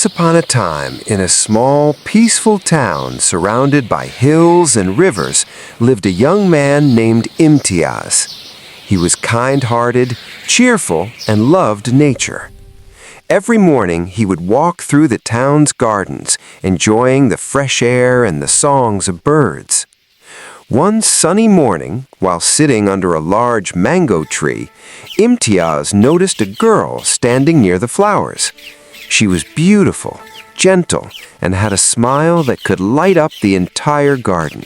Once upon a time, in a small, peaceful town surrounded by hills and rivers, lived a young man named Imtiaz. He was kind-hearted, cheerful, and loved nature. Every morning, he would walk through the town's gardens, enjoying the fresh air and the songs of birds. One sunny morning, while sitting under a large mango tree, Imtiaz noticed a girl standing near the flowers. She was beautiful, gentle, and had a smile that could light up the entire garden.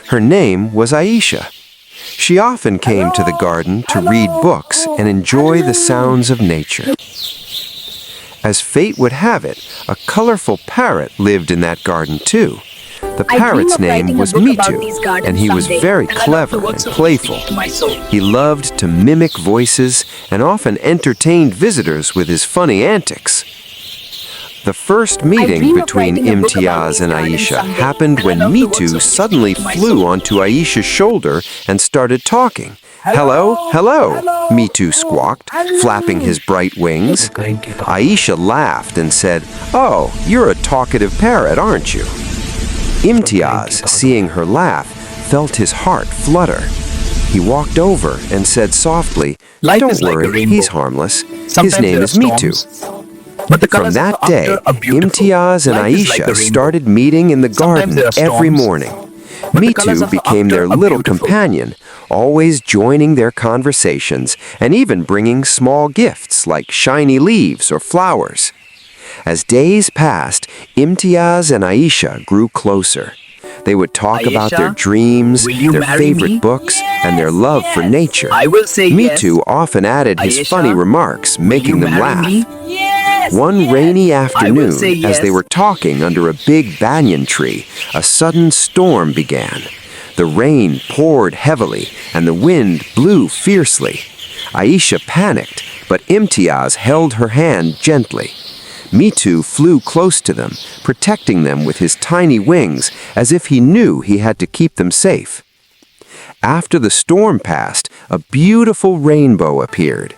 Her name was Aisha. She often came to the garden to read books and enjoy the sounds of nature. As fate would have it, a colorful parrot lived in that garden too. The parrot's name was Mitu, and he was very clever and playful. He loved to mimic voices and often entertained visitors with his funny antics. The first meeting between Imtiaz and Aisha happened when Mitu suddenly flew onto Aisha's shoulder and started talking. "Hello, hello," Mitu squawked, flapping his bright wings. Aisha laughed and said, "Oh, you're a talkative parrot, aren't you?" Imtiaz, seeing her laugh, felt his heart flutter. He walked over and said softly, "Don't worry, he's harmless. His name is Mitu." From that day, Imtiaz and Aisha started meeting in the garden every morning. Mitu became their little companion, always joining their conversations and even bringing small gifts like shiny leaves or flowers. As days passed, Imtiaz and Aisha grew closer. They would talk about their dreams, their favorite books, and their love for nature. Mitu often added his funny remarks, making them laugh. One rainy afternoon, as they were talking under a big banyan tree, a sudden storm began. The rain poured heavily, and the wind blew fiercely. Aisha panicked, but Imtiaz held her hand gently. Mitu flew close to them, protecting them with his tiny wings, as if he knew he had to keep them safe. After the storm passed, a beautiful rainbow appeared.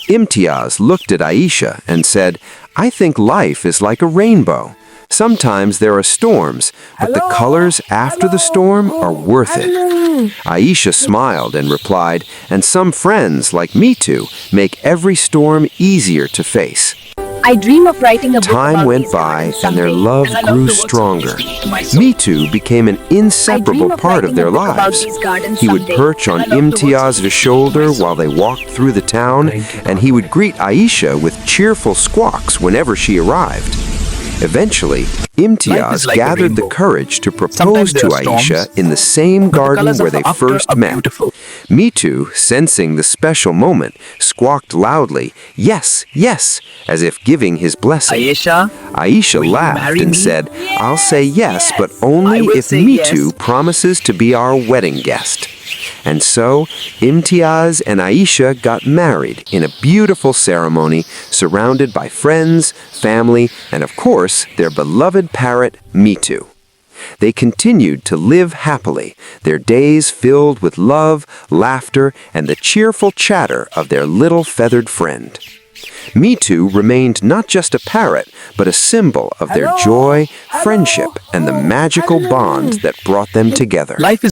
Imtiaz looked at Aisha and said, "I think life is like a rainbow. Sometimes there are storms, but the colors after the storm are worth it." Aisha smiled and replied, "And some friends, like Mitu, make every storm easier to face." I dream of writing a book. Time went by and their love grew stronger. Mitu became an inseparable part of their lives. He would perch on Imtiaz's shoulder while they walked through the town, and he would greet Aisha with cheerful squawks whenever she arrived. Eventually, Imtiaz gathered the courage to propose to Aisha in the same garden where they first met. Mitu, sensing the special moment, squawked loudly, "Yes, yes," as if giving his blessing. Aisha laughed and said, "I'll say yes, but only if Mitu promises to be our wedding guest." And so, Imtiaz and Aisha got married in a beautiful ceremony surrounded by friends, family, and of course, their beloved parrot, Mitu. They continued to live happily, their days filled with love, laughter, and the cheerful chatter of their little feathered friend. Mitu remained not just a parrot, but a symbol of their joy, friendship, and the magical bond that brought them together.